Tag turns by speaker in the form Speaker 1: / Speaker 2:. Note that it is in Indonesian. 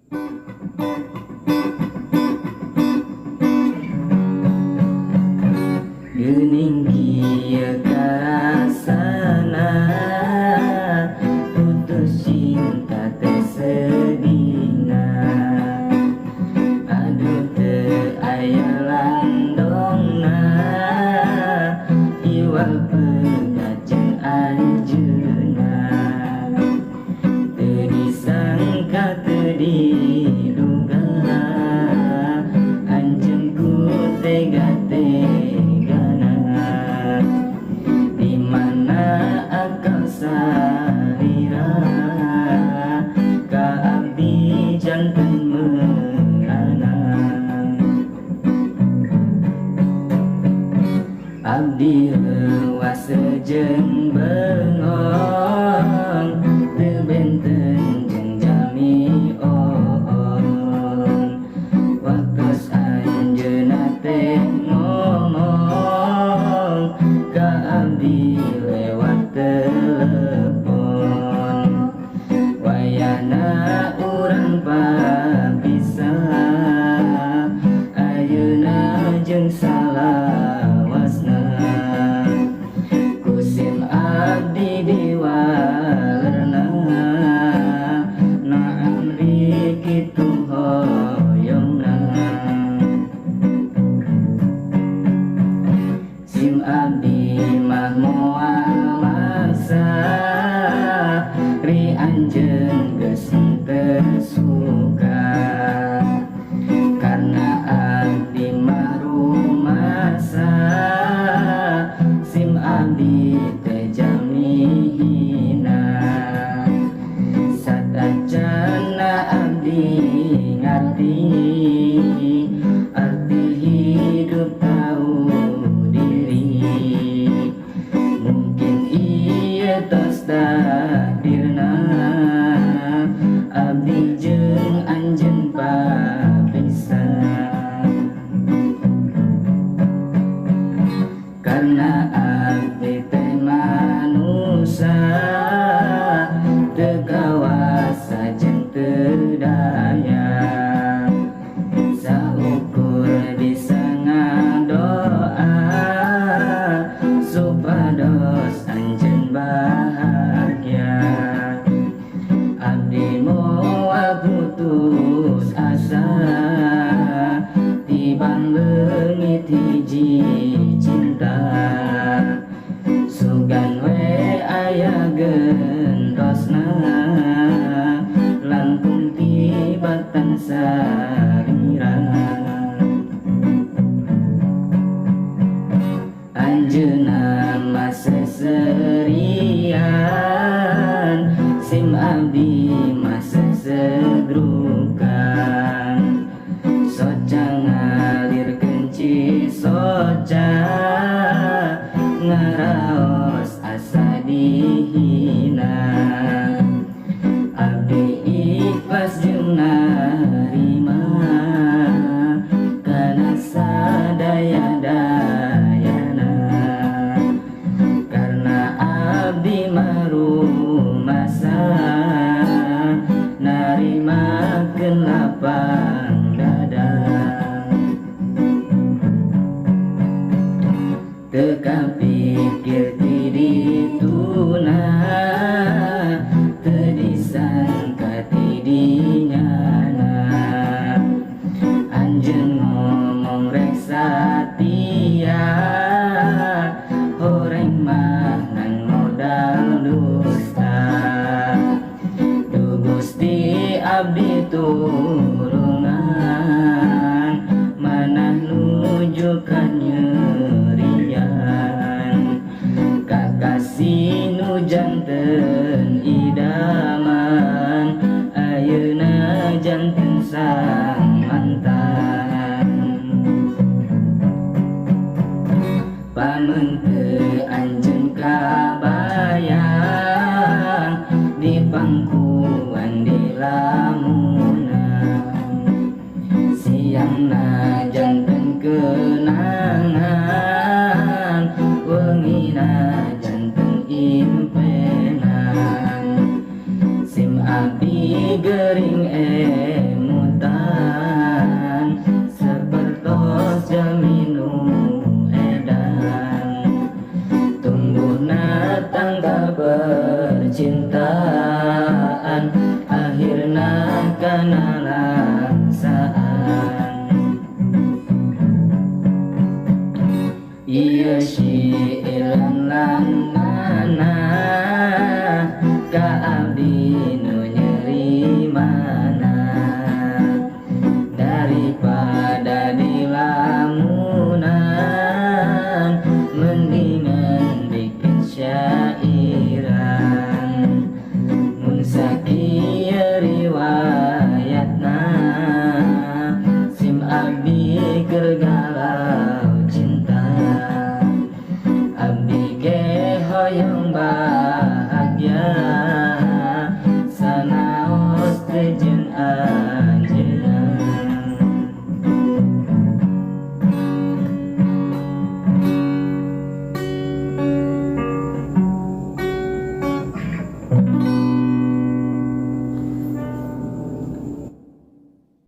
Speaker 1: Geuning kieu karasana putus cinta teh sedihna. Aduh teu aya landongna iwal pegat jeung anjeunna. Teu disangka teu diduga anjeun ku tega-tegana. Di mana akal salira ka abdi janten meunana. Abdi leuwas jeung bengong teu benten jeung jami oong. Waktos anjeunna teh ngomong ka abdi lewat telepon. Wayahna urang papisah ayeuna jeung salawasna. Kusim abdi diwalerna naam ri kitu hoyongna. Sim abdi mah moal maksa ri anjeun geus teu suka. Karna abdi mah rumasa sim abdi teh jami hina. Satacana abdi ngarti arti hidup tahu diri. Mungkin ieu tos takdirna abdi jeung anjeun papisah. Karna abdi teh manusia teu kawasa jeung teu daya. Saukur bisa ngadoa supados anjeun bahagia. Abdi moal putus asa tibang leungit hiji cinta. Sugan we aya gendosna langkung tibatan sarira. Anjeunna mah seserian sim abdi mah sesegrukan. Soca ngalirkeun cisoca ngaraos asa dihina. Abdi ikhlas jeung narima kana sadaya-dayana. Karna abdi mah rumasa narimakeun lapang dada. Teu kapikir ti dituna teu disangka ti dinyana. Anjeun ngomong rek satia horeng mah ngan modal dusta. Du Gusti abdi tulungan manah nuju ka nyerian. Kakasih nu janten idaman ayeuna janten sang mantan. Pamun teu anjeun kabayang di pangkuan di lamunan. Siangna janten kenangan wengina janten impenan. Sim abdi gering langsaan. Ieu syair lanana ka abdi nu nyerimana, daripada dilamunan mendingan bikin syairan. Mun sakieu riwayatna sim abdi keur galau cinta, abdi ge hoyong bahagia sanaos teu jeung